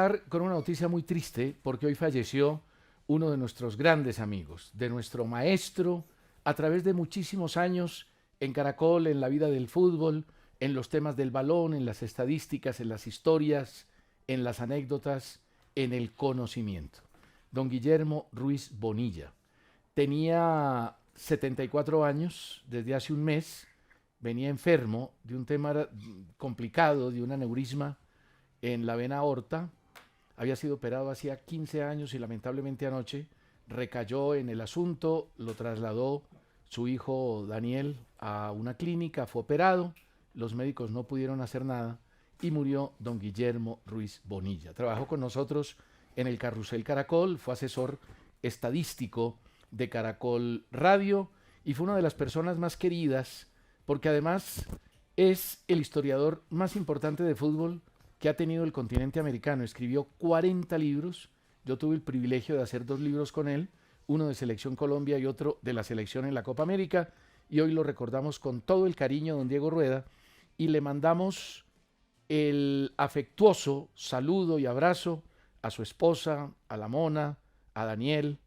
empezar con una noticia muy triste, porque hoy falleció uno de nuestros grandes amigos, de nuestro maestro, a través de muchísimos años en Caracol, en la vida del fútbol, en los temas del balón, en las estadísticas, en las historias, en las anécdotas, en el conocimiento. Don Guillermo Ruiz Bonilla. Tenía 74 años desde hace un mes, venía enfermo de un tema complicado, de un aneurisma en la vena aorta, había sido operado hacía 15 años y lamentablemente anoche recayó en el asunto, lo trasladó su hijo Daniel a una clínica, fue operado, los médicos no pudieron hacer nada y murió don Guillermo Ruiz Bonilla. Trabajó con nosotros en el Carrusel Caracol, fue asesor estadístico de Caracol Radio y fue una de las personas más queridas porque además es el historiador más importante de fútbol que ha tenido el continente americano. Escribió 40 libros, yo tuve el privilegio de hacer 2 libros con él, uno de Selección Colombia y otro de la selección en la Copa América, y hoy lo recordamos con todo el cariño, don Diego Rueda, y le mandamos el afectuoso saludo y abrazo a su esposa, a la Mona, a Daniel,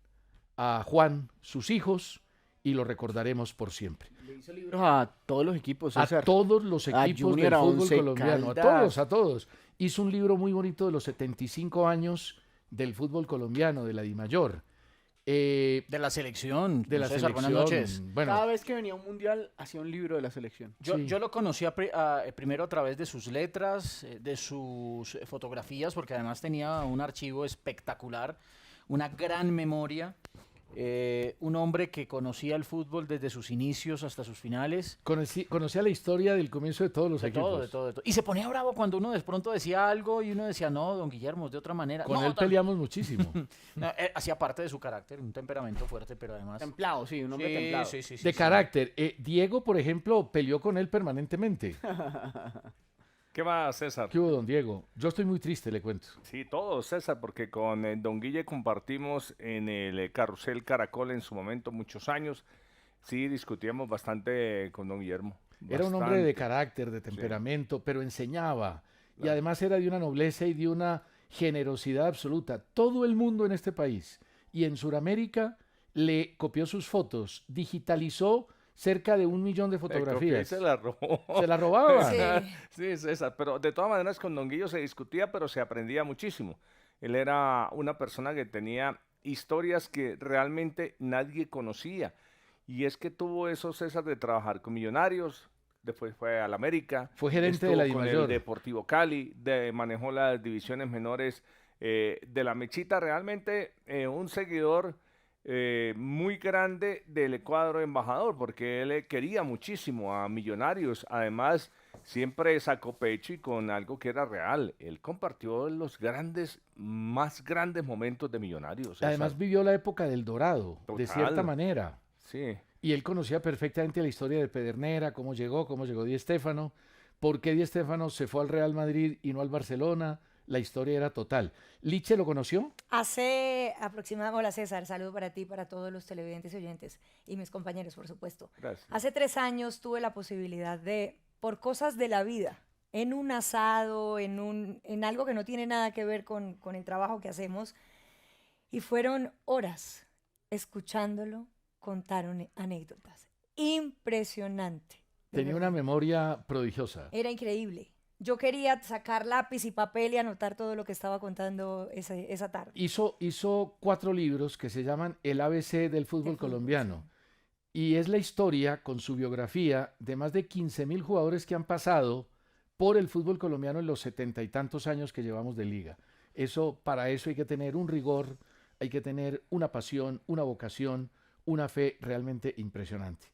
a Juan, sus hijos, y lo recordaremos por siempre. Le hizo libros a todos los equipos, A César. todos los equipos Junior, del a fútbol Once colombiano, Caldas. a todos. Hizo un libro muy bonito de los 75 años del fútbol colombiano, de la Dimayor. De la selección. De la César, selección. buenas noches. Bueno, Cada vez que venía un mundial, hacía un libro de la selección. Sí. Yo lo conocí primero a través de sus letras, de sus fotografías, porque además tenía un archivo espectacular, una gran memoria. Un hombre que conocía el fútbol desde sus inicios hasta sus finales. conocía la historia del comienzo de todos los De equipos. todo, de todo, de todo. Y se ponía bravo cuando uno de pronto decía algo y uno decía, no, don Guillermo, es de otra manera. Con No, él peleamos muchísimo. No, hacía parte de su carácter, un temperamento fuerte, pero además... Templado, sí, un hombre Sí, templado. sí. De carácter. Diego, por ejemplo, peleó con él permanentemente. ¿Qué más, César? ¿Qué hubo, don Diego? Yo estoy muy triste, le cuento. Sí, todos, César, porque con Don Guille compartimos en el Carrusel Caracol en su momento muchos años. Sí, discutíamos bastante con Don Guillermo. Era un hombre de Bastante. carácter, de temperamento, pero enseñaba. Y Claro. además era de una nobleza y de una generosidad absoluta. Todo el mundo en este país y en Sudamérica le copió sus fotos, digitalizó cerca de 1 millón de Copió y fotografías. se la robó. Se la robaban. Sí. Sí, César, pero de todas maneras con Don Guillo se discutía, pero se aprendía muchísimo. Él era una persona que tenía historias que realmente nadie conocía. Y es que tuvo eso, César, de trabajar con Millonarios, después fue al América, Fue gerente de la estuvo con el Dimayor. Deportivo Cali, manejó las divisiones menores de la Mechita. Realmente un seguidor muy grande del cuadro embajador, porque él quería muchísimo a Millonarios. Además, siempre sacó pecho y con algo que era real. Él compartió los más grandes momentos de Millonarios. César. Además vivió la época del Dorado, de Total. cierta manera. Sí. Y él conocía perfectamente la historia de Pedernera, cómo llegó Di Stéfano, por qué Di Stéfano se fue al Real Madrid y no al Barcelona. La historia era total. ¿Liche lo conoció? Hace aproximadamente, hola César, saludo para ti, para todos los televidentes y oyentes y mis compañeros, por supuesto. Gracias. Hace 3 años tuve la posibilidad de, por cosas de la vida, en un asado, en algo que no tiene nada que ver con el trabajo que hacemos, y fueron horas escuchándolo contar anécdotas. Impresionante. de Tenía una verdad. memoria prodigiosa. Era increíble. Yo quería sacar lápiz y papel y anotar todo lo que estaba contando esa tarde. Hizo 4 libros que se llaman El ABC del fútbol Del fútbol, colombiano. Y es la historia, con su biografía, de más de 15.000 jugadores que han pasado por el fútbol colombiano en los 70 y tantos años que llevamos de liga. Para eso hay que tener un rigor, hay que tener una pasión, una vocación, una fe realmente impresionante.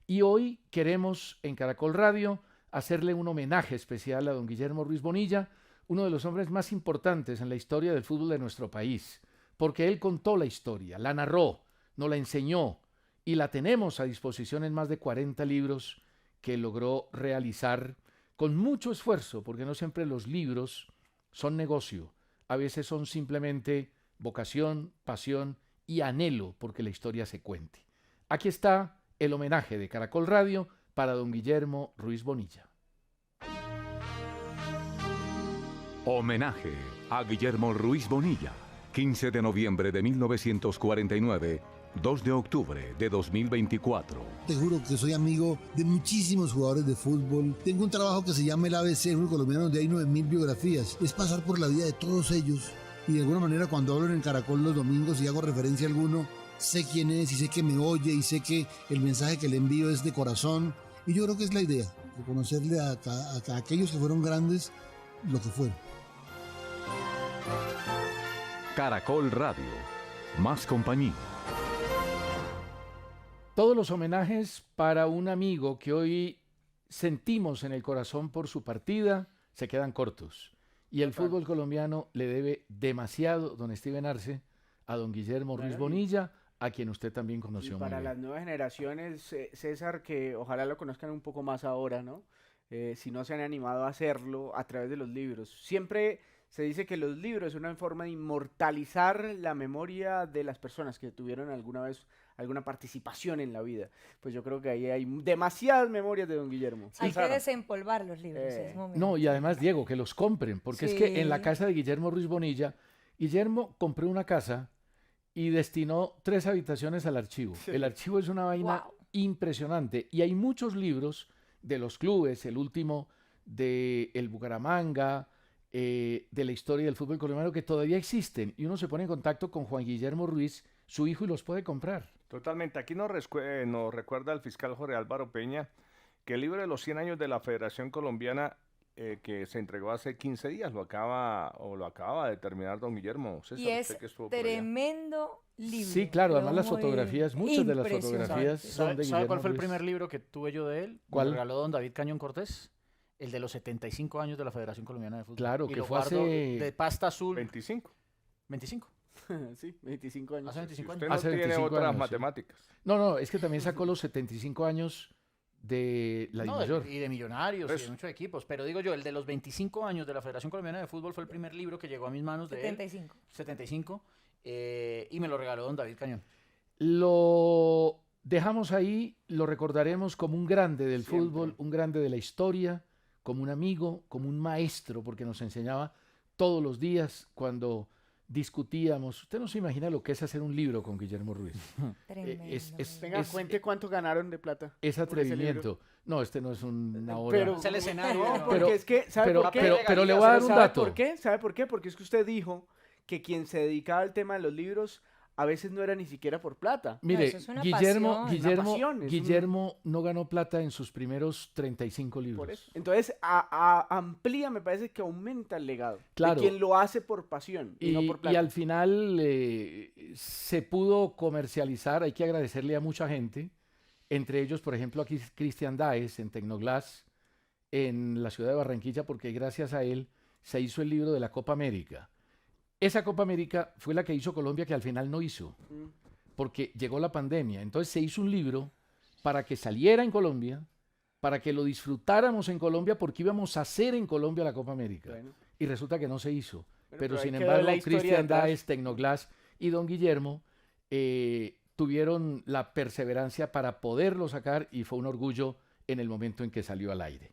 Y hoy queremos en Caracol Radio hacerle un homenaje especial a don Guillermo Ruiz Bonilla, uno de los hombres más importantes en la historia del fútbol de nuestro país, porque él contó la historia, la narró, nos la enseñó y la tenemos a disposición en más de 40 libros que logró realizar con mucho esfuerzo, porque no siempre los libros son negocio, a veces son simplemente vocación, pasión y anhelo porque la historia se cuente. Aquí está el homenaje de Caracol Radio para don Guillermo Ruiz Bonilla. Homenaje a Guillermo Ruiz Bonilla, 15 de noviembre de 1949, 2 de octubre de 2024. Te juro que soy amigo de muchísimos jugadores de fútbol. Tengo un trabajo que se llama El ABC, un colombiano, donde hay 9.000 biografías. Es pasar por la vida de todos ellos. Y de alguna manera cuando hablo en Caracol los domingos y hago referencia a alguno, sé quién es y sé que me oye y sé que el mensaje que le envío es de corazón. Y yo creo que es la idea, de conocerle a aquellos que fueron grandes lo que fueron. Caracol Radio, más compañía. Todos los homenajes para un amigo que hoy sentimos en el corazón por su partida se quedan cortos. Y el fútbol colombiano le debe demasiado, don Steven Arce, a don Guillermo Ruiz Bonilla, a quien usted también conoció Y muy para bien. las nuevas generaciones, César, que ojalá lo conozcan un poco más ahora, ¿no? Si no se han animado a hacerlo a través de los libros. Siempre se dice que los libros es una forma de inmortalizar la memoria de las personas que tuvieron alguna vez alguna participación en la vida. Pues yo creo que ahí hay demasiadas memorias de don Guillermo. Hay que César. desempolvar los libros. Es momento. No, y además, Diego, que los compren, porque es que en la Sí. casa de Guillermo Ruiz Bonilla, Guillermo compró una casa y destinó 3 habitaciones al archivo. El archivo es una vaina Wow. impresionante y hay muchos libros de los clubes, el último de el Bucaramanga, de la historia del fútbol colombiano que todavía existen y uno se pone en contacto con Juan Guillermo Ruiz, su hijo, y los puede comprar. Totalmente. Aquí nos recuerda el fiscal Jorge Álvaro Peña que el libro de los 100 años de la Federación Colombiana que se entregó hace 15 días lo acaba de terminar don Guillermo. César, Y es usted que estuvo por allá. tremendo libro. Sí, claro, además pero las muy fotografías, muchas de las impresionante. fotografías son de ¿Sabe Guillermo cuál fue el Ruiz. primer libro que tuve yo de él? ¿Cuál? Me lo regaló don David Cañón Cortés, el de los 75 años de la Federación Colombiana de Fútbol. Claro, Y que lo fue guardo hace- de pasta azul. 25. 25. Sí, 25 años. Hace 25 Usted años. no Hace tiene 25 otras años, sí. matemáticas. No, es que también sacó los 75 años de la No, Dimayor. y de Millonarios y Eso. de muchos equipos. Pero digo yo, el de los 25 años de la Federación Colombiana de Fútbol fue el primer libro que llegó a mis manos de él. 75. 75. Y me lo regaló don David Cañón. Lo dejamos ahí, lo recordaremos como un grande del Siempre. fútbol, un grande de la historia, como un amigo, como un maestro, porque nos enseñaba todos los días cuando discutíamos. Usted no se imagina lo que es hacer un libro con Guillermo Ruiz. Tremendo. Venga, cuente cuánto ganaron de plata. Es por ese libro. atrevimiento. No, este no es una hora. Pero, Es el escenario, no, ¿no? porque Pero- es que, ¿sabe pero- por qué? pero le voy a dar un ¿Sabe dato. por qué? ¿Sabe por qué? Porque es que usted dijo que quien se dedicaba al tema de los libros a veces no era ni siquiera por plata. Mire, eso es una Guillermo, pasión. Guillermo, Una pasión, es un- Guillermo no ganó plata en sus primeros 35 libros. Por eso. Entonces, amplía, me parece que aumenta el legado. Claro. De quien lo hace por pasión y, no por Y plata. al final se pudo comercializar, hay que agradecerle a mucha gente, entre ellos, por ejemplo, aquí Cristian Daes en Tecnoglass, en la ciudad de Barranquilla, porque gracias a él se hizo el libro de la Copa América. Esa Copa América fue la que hizo Colombia, que al final no hizo, porque llegó la pandemia. Entonces se hizo un libro para que saliera en Colombia, para que lo disfrutáramos en Colombia, porque íbamos a hacer en Colombia la Copa América. Bueno. Y resulta que no se hizo. Pero ahí sin quedó embargo, la historia Cristian detrás. Daes, Tecnoglass y don Guillermo tuvieron la perseverancia para poderlo sacar y fue un orgullo en el momento en que salió al aire.